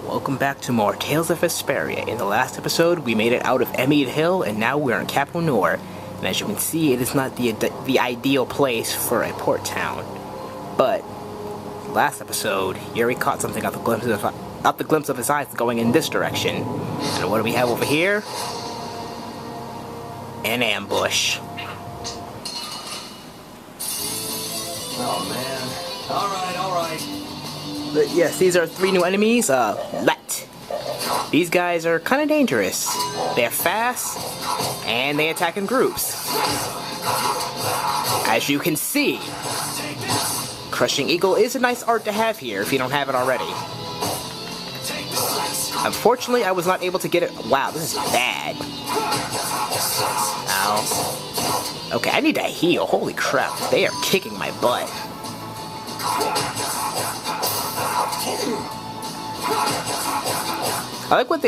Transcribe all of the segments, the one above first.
Welcome back to more Tales of Vesperia. In the last episode, we made it out of Emmett Hill, and now we're in Capital Nor. And as you can see, it is not the ideal place for a port town. But last episode, Yuri caught something out the glimpse of his eyes going in this direction. And what do we have over here? An ambush. Oh man. Alright. But yes, these are three new enemies. Let. These guys are kind of dangerous. They're fast, and they attack in groups. As you can see, Crushing Eagle is a nice art to have here if you don't have it already. Unfortunately, I was not able to get it. Wow, this is bad. Ow. Okay, I need to heal. Holy crap, they are kicking my butt. I like what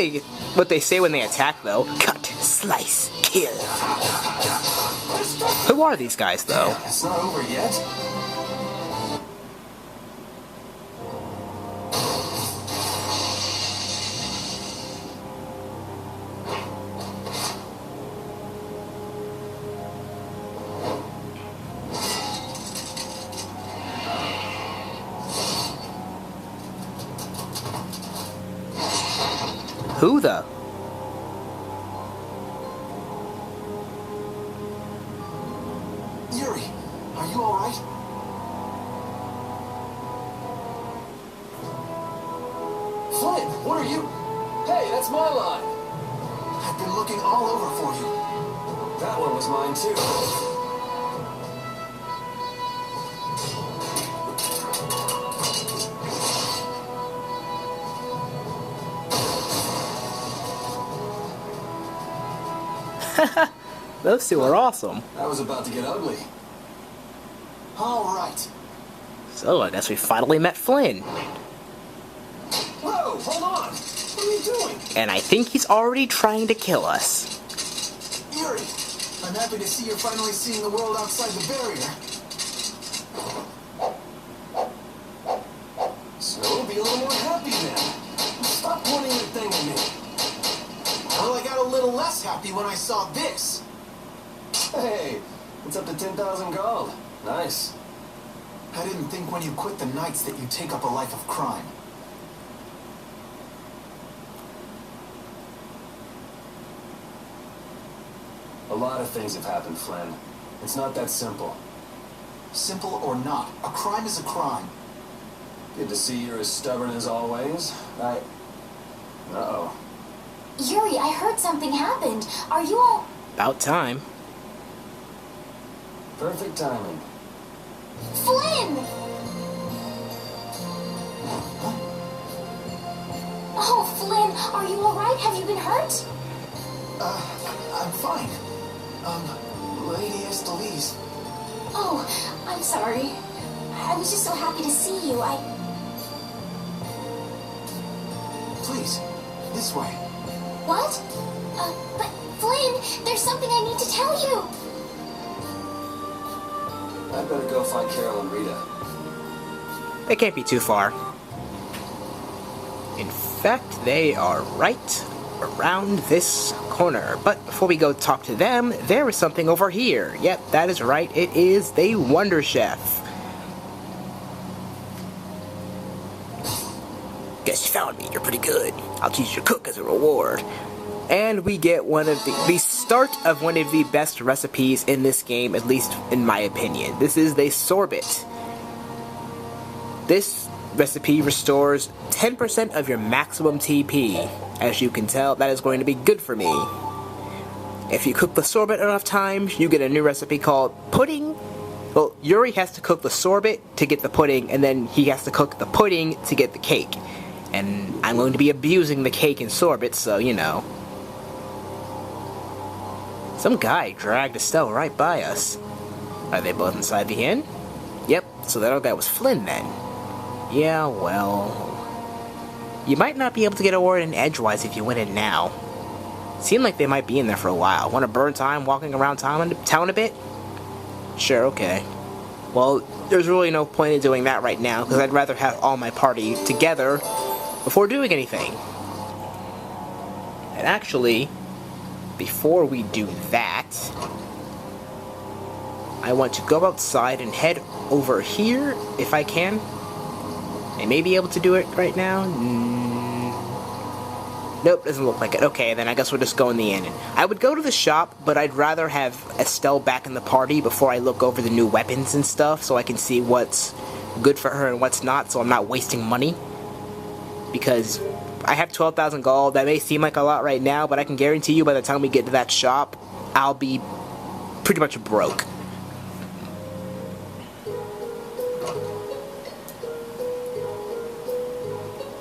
they say when they attack though. Cut, slice, kill. Who are these guys though? It's not over yet. Who the? Yuri, are you alright? Flynn, what are you? Hey, that's my line. I've been looking all over for you. That one was mine too. Those two are awesome. That was about to get ugly. Alright. So, I guess we finally met Flynn. Whoa, hold on! What are you doing? And I think he's already trying to kill us. Yuri, I'm happy to see you're finally seeing the world outside the barrier. So, be a little more happy then. Stop pointing your thing at me. Well, I got a little less happy when I saw this. Hey, it's up to 10,000 gold. Nice. I didn't think when you quit the Knights that you'd take up a life of crime. A lot of things have happened, Flynn. It's not that simple. Simple or not, a crime is a crime. Good to see you're as stubborn as always. Uh-oh. Yuri, I heard something happened. Are you all... About time. Perfect timing. Flynn! Oh, Flynn, are you alright? Have you been hurt? I'm fine. Lady Esteliz. Oh, I'm sorry. I was just so happy to see you. Please, this way. What? But Flynn, there's something I need to tell you. I'd better go find Carol and Rita. They can't be too far. In fact, they are right around this corner. But before we go talk to them, there is something over here. Yep, that is right. It is the Wonder Chef. Guess you found me. You're pretty good. I'll teach you to cook as a reward. And we get one of the start of one of the best recipes in this game, at least in my opinion. This is the sorbet. This recipe restores 10% of your maximum TP. As you can tell, that is going to be good for me. If you cook the sorbet enough times, you get a new recipe called pudding. Well, Yuri has to cook the sorbet to get the pudding, and then he has to cook the pudding to get the cake. And I'm going to be abusing the cake and sorbet, so you know. Some guy dragged Estelle right by us. Are they both inside the inn? Yep, so that guy was Flynn then. Yeah, well... You might not be able to get a word in edgewise if you went in now. Seemed like they might be in there for a while. Want to burn time walking around town a bit? Sure, okay. Well, there's really no point in doing that right now, because I'd rather have all my party together before doing anything. And actually, before we do that, I want to go outside and head over here, if I can. I may be able to do it right now. Nope, doesn't look like it. Okay, then I guess we'll just go in the inn. I would go to the shop, but I'd rather have Estelle back in the party before I look over the new weapons and stuff, so I can see what's good for her and what's not, so I'm not wasting money. Because I have 12,000 gold. That may seem like a lot right now, but I can guarantee you by the time we get to that shop, I'll be pretty much broke.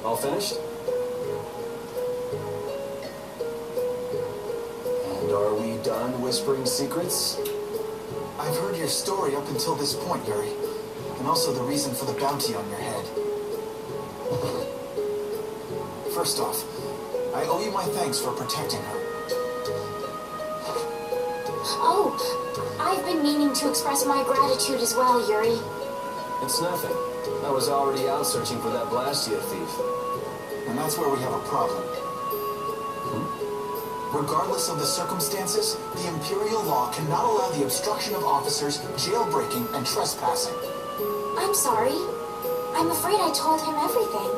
All finished? And are we done whispering secrets? I've heard your story up until this point, Yuri. And also the reason for the bounty on your head. First off, I owe you my thanks for protecting her. Oh, I've been meaning to express my gratitude as well, Yuri. It's nothing. I was already out searching for that Blastia thief. And that's where we have a problem. Regardless of the circumstances, the Imperial law cannot allow the obstruction of officers, jailbreaking, and trespassing. I'm sorry. I'm afraid I told him everything.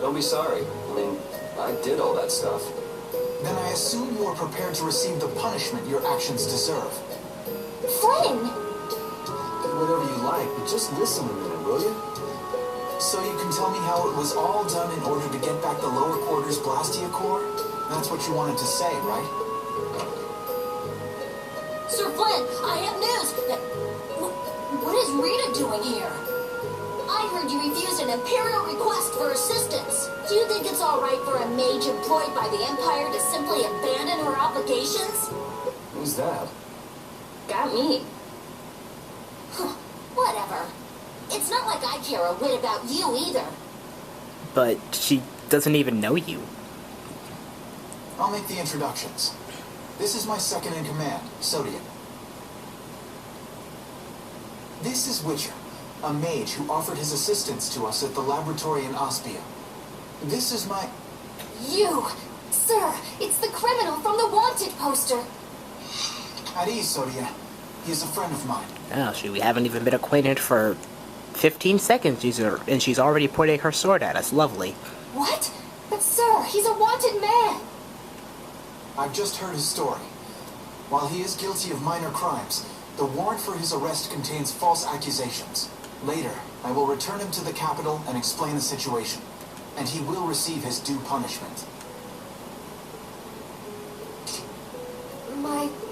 Don't be sorry. I mean, I did all that stuff. Then I assume you are prepared to receive the punishment your actions deserve. Flynn! Do whatever you like, but just listen a minute, will you? So you can tell me how it was all done in order to get back the lower quarters Blastia core? That's what you wanted to say, right? Sir Flynn, I have news! What is Rita doing here? I heard you refused an Imperial request for assistance. Do you think it's alright for a mage employed by the Empire to simply abandon her obligations? Who's that? Got me. Huh, whatever. It's not like I care a whit about you either. But she doesn't even know you. I'll make the introductions. This is my second in command, Sodium. This is Witcher, a mage who offered his assistance to us at the laboratory in Aspia. This is my... You! Sir, it's the criminal from the wanted poster. At ease, Sodia. He is a friend of mine. Oh, shoot, we haven't even been acquainted for 15 seconds, and she's already pointing her sword at us. Lovely. What? But sir, he's a wanted man. I've just heard his story. While he is guilty of minor crimes, the warrant for his arrest contains false accusations. Later, I will return him to the capital and explain the situation. And he will receive his due punishment.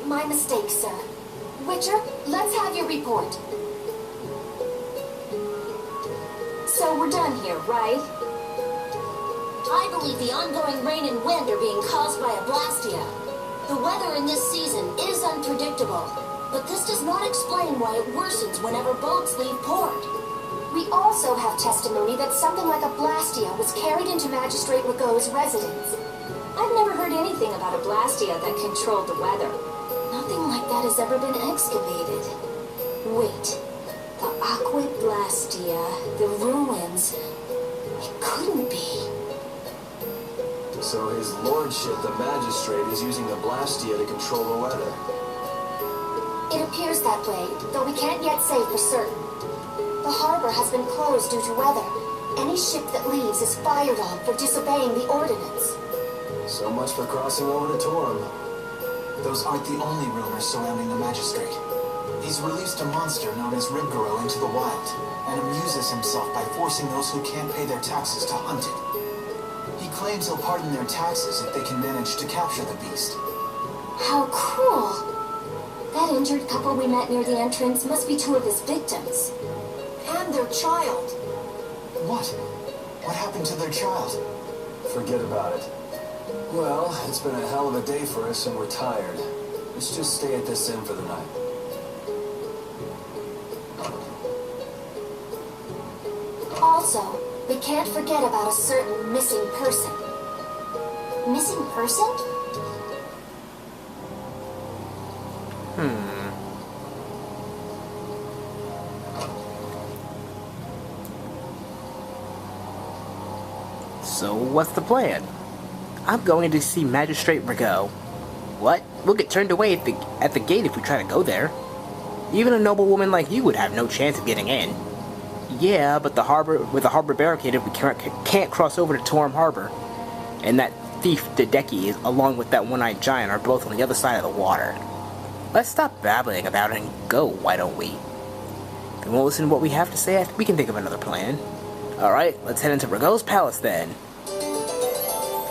My mistake, sir. Witcher, let's have your report. So we're done here, right? I believe the ongoing rain and wind are being caused by a Blastia. The weather in this season is unpredictable, but this does not explain why it worsens whenever boats leave port. We also have testimony that something like a Blastia was carried into Magistrate Legault's residence. I've never heard anything about a Blastia that controlled the weather. Nothing like that has ever been excavated. Wait, the Aqua Blastia, the ruins, it couldn't be. So his lordship, the magistrate, is using the Blastia to control the weather. It appears that way, though we can't yet say for certain. The harbor has been closed due to weather. Any ship that leaves is fired on for disobeying the ordinance. So much for crossing over to Torum. Those aren't the only rumors surrounding the magistrate. He's released a monster known as Ribgaro into the wild, and amuses himself by forcing those who can't pay their taxes to hunt it. He claims he'll pardon their taxes if they can manage to capture the beast. How cruel! That injured couple we met near the entrance must be two of his victims. And their child. What? What happened to their child? Forget about it. Well, it's been a hell of a day for us and we're tired. Let's just stay at this inn for the night. Also, we can't forget about a certain missing person. Missing person? So what's the plan? I'm going to see Magistrate Rigaud. What? We'll get turned away at the gate if we try to go there. Even a noble woman like you would have no chance of getting in. Yeah, but with the harbor barricaded, we can't cross over to Torm Harbor. And that thief Dedeki, along with that one-eyed giant, are both on the other side of the water. Let's stop babbling about it and go, why don't we? If you won't listen to what we have to say, we can think of another plan. Alright, let's head into Rigaud's palace then.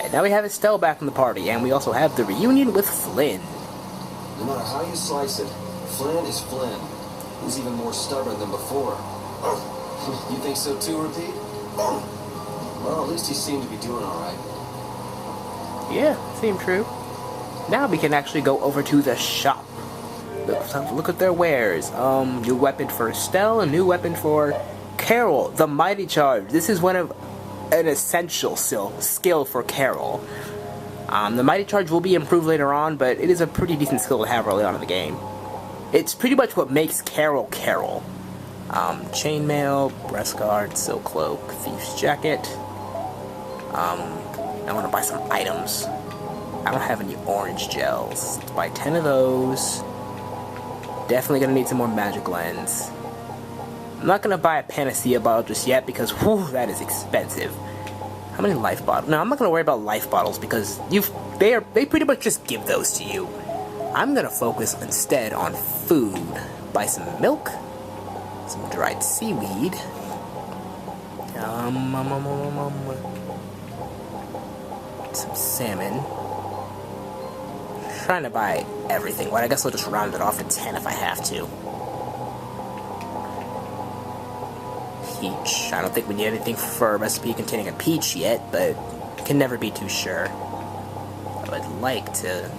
And now we have Estelle back in the party, and we also have the reunion with Flynn. No matter how you slice it, Flynn is Flynn. He's even more stubborn than before. You think so too, Repeat? Well, at least he seemed to be doing alright. Yeah, seemed true. Now we can actually go over to the shop. Look at their wares. New weapon for Estelle, a new weapon for Carol, the Mighty Charge. This is an essential skill for Carol. The Mighty Charge will be improved later on, but it is a pretty decent skill to have early on in the game. It's pretty much what makes Carol Carol. Chainmail, breast guard, silk cloak, thief's jacket. I want to buy some items. I don't have any orange gels. Let's buy 10 of those. Definitely gonna need some more magic lens. I'm not gonna buy a panacea bottle just yet because, whew, that is expensive. How many life bottles? No, I'm not gonna worry about life bottles because they pretty much just give those to you. I'm gonna focus instead on food. Buy some milk, some dried seaweed. Some salmon. Trying to buy everything. Well, I guess I'll just round it off to 10 if I have to. Peach. I don't think we need anything for a recipe containing a peach yet, but can never be too sure. I would like to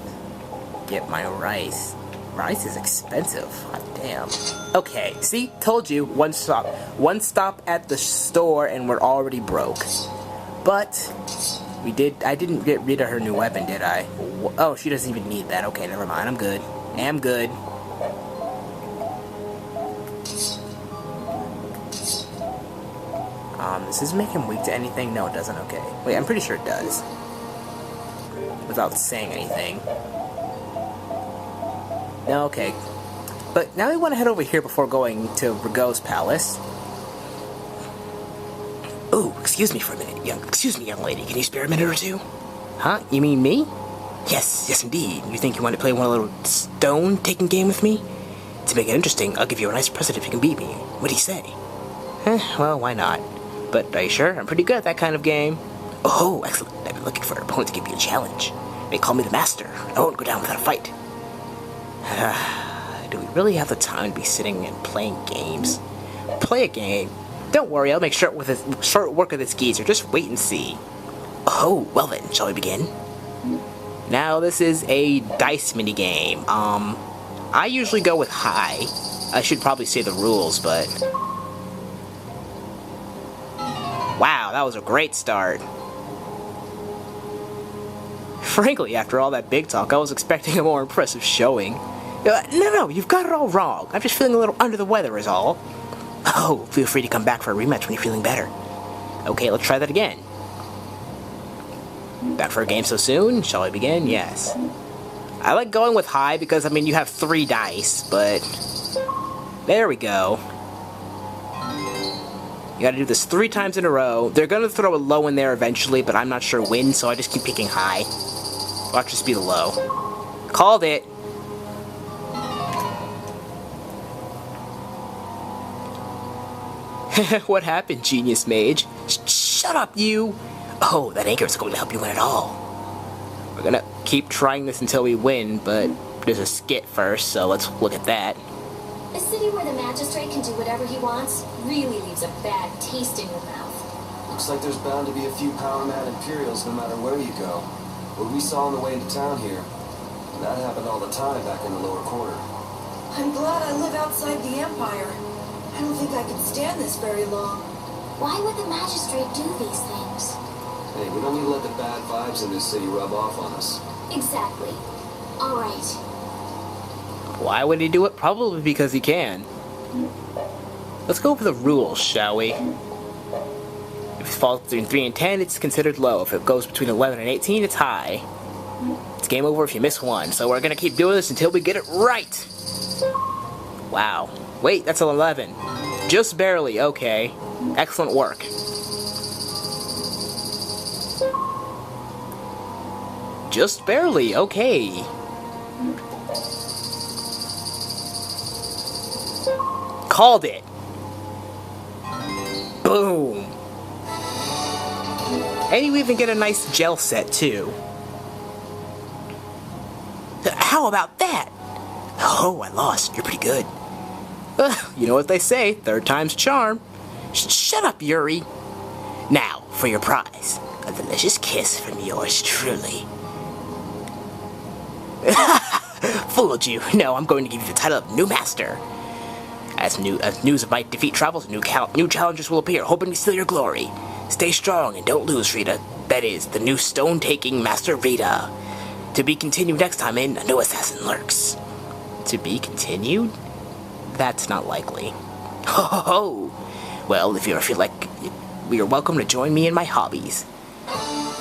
get my rice. Rice is expensive. God damn. Okay, see? Told you. One stop at the store and we're already broke. But I didn't get rid of her new weapon, did I? Oh, she doesn't even need that. Okay, never mind. I'm good. I'm good. Does this make him weak to anything? No, it doesn't. Okay. Wait, I'm pretty sure it does. Without saying anything. No, okay. But now we want to head over here before going to Rigaud's palace. Oh, excuse me for a minute, young lady. Can you spare a minute or two? Huh? You mean me? Yes, indeed. You think you want to play one little stone-taking game with me? To make it interesting, I'll give you a nice present if you can beat me. What do you say? Well, why not? But are you sure? I'm pretty good at that kind of game. Oh, excellent. I've been looking for an opponent to give me a challenge. They call me the master. I won't go down without a fight. Do we really have the time to be sitting and playing games? Play a game? Don't worry, I'll make short work of this geezer. Just wait and see. Oh, well then, shall we begin? Now, this is a dice minigame. I usually go with high. I should probably say the rules, but... Wow, that was a great start. Frankly, after all that big talk, I was expecting a more impressive showing. No, you've got it all wrong. I'm just feeling a little under the weather is all. Oh, feel free to come back for a rematch when you're feeling better. Okay, let's try that again. Back for a game so soon? Shall I begin? Yes. I like going with high because, I mean, you have 3 dice, but... There we go. You gotta do this 3 times in a row. They're gonna throw a low in there eventually, but I'm not sure when, so I just keep picking high. Watch this be the low. Called it! What happened, genius mage? Shut up, you! Oh, that anchor is going to help you win it all. We're gonna keep trying this until we win, but there's a skit first, so let's look at that. A city where the magistrate can do whatever he wants really leaves a bad taste in your mouth. Looks like there's bound to be a few power-mad Imperials no matter where you go. What we saw on the way into town here, that happened all the time back in the lower quarter. I'm glad I live outside the Empire. I don't think I could stand this very long. Why would the magistrate do these things? Hey, we don't need to let the bad vibes in this city rub off on us. Exactly. All right. Why would he do it? Probably because he can. Let's go over the rules, shall we? If it falls between 3 and 10, it's considered low. If it goes between 11 and 18, it's high. It's game over if you miss one, so we're gonna keep doing this until we get it right! Wow. Wait, that's an 11. Just barely, okay. Excellent work. Just barely, okay. Called it. Boom. And you even get a nice gel set, too. How about that? Oh, I lost. You're pretty good. You know what they say, third time's a charm. Shut up, Yuri. Now, for your prize. A delicious kiss from yours truly. Fooled you. No, I'm going to give you the title of New Master. As news of my defeat travels, new challengers will appear, hoping to steal your glory. Stay strong and don't lose, Rita. That is, the new stone-taking Master Rita. To be continued next time in A New Assassin Lurks. To be continued? That's not likely. Ho ho ho! Well, if you ever feel like you're welcome to join me in my hobbies.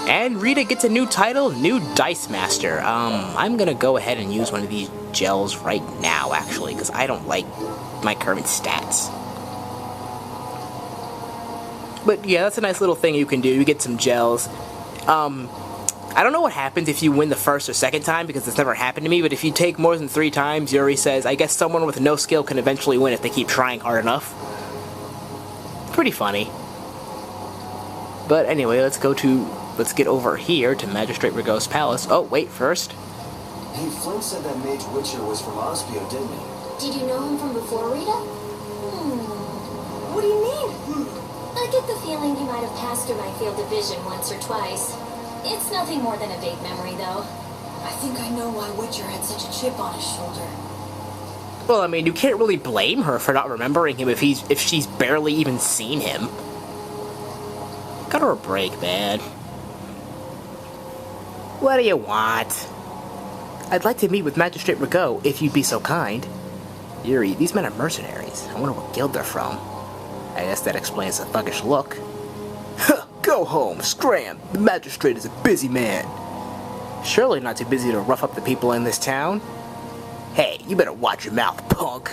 And Rita gets a new title, New Dice Master. I'm gonna go ahead and use one of these gels right now, actually, because I don't like my current stats. But yeah, that's a nice little thing you can do. You get some gels. I don't know what happens if you win the first or second time, because it's never happened to me, but if you take more than 3 times, Yuri says, I guess someone with no skill can eventually win if they keep trying hard enough. Pretty funny. But anyway, let's get over here to Magistrate Rigaud's palace. Oh, wait, first. Hey, Flynn said that Mage Witcher was from Ospio, didn't he? Did you know him from before, Rita? What do you mean? I get the feeling he might have passed through my field of vision once or twice. It's nothing more than a vague memory, though. I think I know why Witcher had such a chip on his shoulder. Well, I mean, you can't really blame her for not remembering him if she's barely even seen him. Cut her a break, man. What do you want? I'd like to meet with Magistrate Rigaud, if you'd be so kind. Yuri, these men are mercenaries. I wonder what guild they're from. I guess that explains the thuggish look. Go home, scram! The magistrate is a busy man. Surely not too busy to rough up the people in this town. Hey, you better watch your mouth, punk.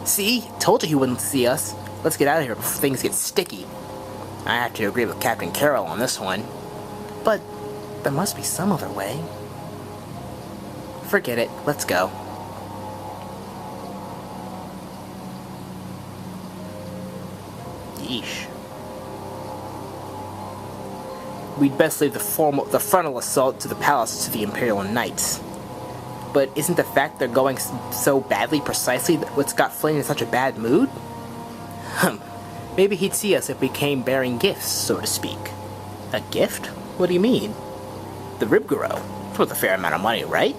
See? Told you he wouldn't see us. Let's get out of here before things get sticky. I have to agree with Captain Carroll on this one. But there must be some other way. Forget it. Let's go. Yeesh. We'd best leave the frontal assault to the palace to the Imperial Knights. But isn't the fact they're going so badly precisely what's got Flynn in such a bad mood? Maybe he'd see us if we came bearing gifts, so to speak. A gift? What do you mean? The Ribgaro. It's worth a fair amount of money, right?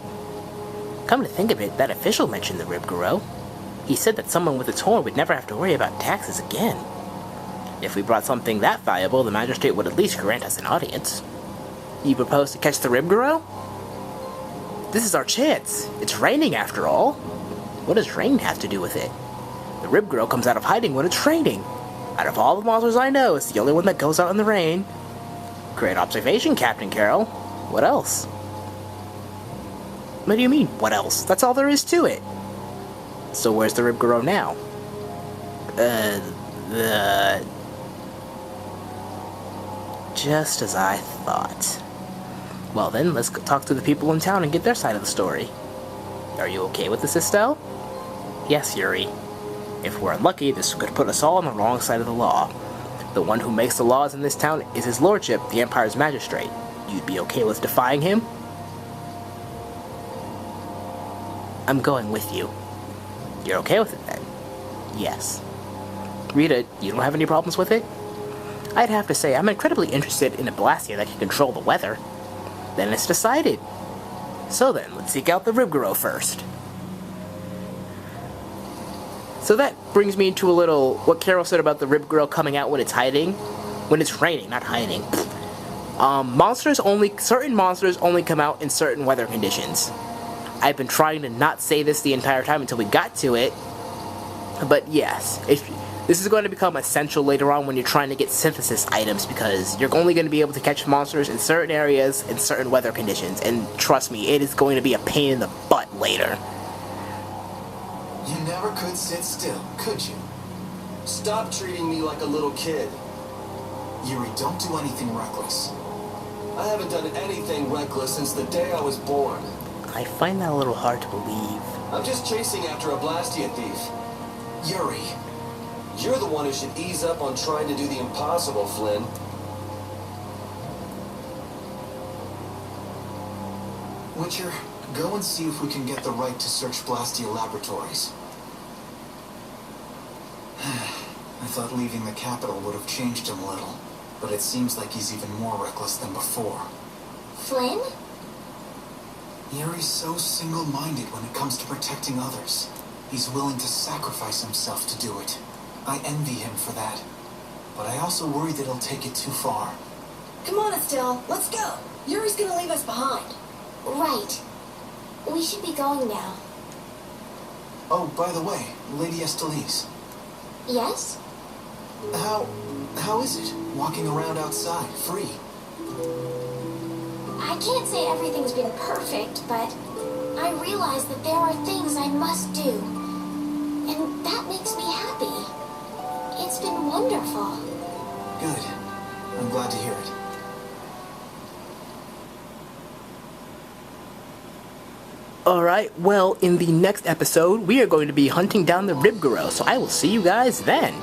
Come to think of it, that official mentioned the Ribgaro. He said that someone with its horn would never have to worry about taxes again. If we brought something that valuable, the magistrate would at least grant us an audience. You propose to catch the Ribgaro? This is our chance. It's raining after all. What does rain have to do with it? The Ribgaro comes out of hiding when it's raining. Out of all the monsters I know, it's the only one that goes out in the rain. Great observation, Captain Carroll. What else? What do you mean, what else? That's all there is to it. So where's the Ribgaro now? Just as I thought. Well then, let's talk to the people in town and get their side of the story. Are you okay with this, Estelle? Yes, Yuri. If we're unlucky, this could put us all on the wrong side of the law. The one who makes the laws in this town is his lordship, the Empire's magistrate. You'd be okay with defying him? I'm going with you. You're okay with it then? Yes. Rita, you don't have any problems with it? I'd have to say I'm incredibly interested in a Blastia that can control the weather. Then it's decided. So then, let's seek out the Ribgaro first. So that brings me to a little, what Carol said about the Ribgaro coming out when it's hiding. When it's raining, not hiding. Certain monsters only come out in certain weather conditions. I've been trying to not say this the entire time until we got to it. But yes, This is going to become essential later on when you're trying to get synthesis items, because you're only going to be able to catch monsters in certain areas in certain weather conditions, and trust me, it is going to be a pain in the butt later. You never could sit still, could you? Stop treating me like a little kid. Yuri, don't do anything reckless. I haven't done anything reckless since the day I was born. I find that a little hard to believe. I'm just chasing after a Blastia thief. Yuri. You're the one who should ease up on trying to do the impossible, Flynn. Witcher, go and see if we can get the right to search Blastia Laboratories. I thought leaving the capital would have changed him a little, but it seems like he's even more reckless than before. Flynn? Yuri's so single-minded when it comes to protecting others. He's willing to sacrifice himself to do it. I envy him for that. But I also worry that he'll take it too far. Come on, Estelle. Let's go. Yuri's gonna leave us behind. Right. We should be going now. Oh, by the way, Lady Estellise. Yes? How is it, walking around outside, free? I can't say everything's been perfect, but I realize that there are things I must do. And that makes me happy. It's been wonderful. Good. I'm glad to hear it. Alright, well, in the next episode, we are going to be hunting down the Ribgoro, so I will see you guys then.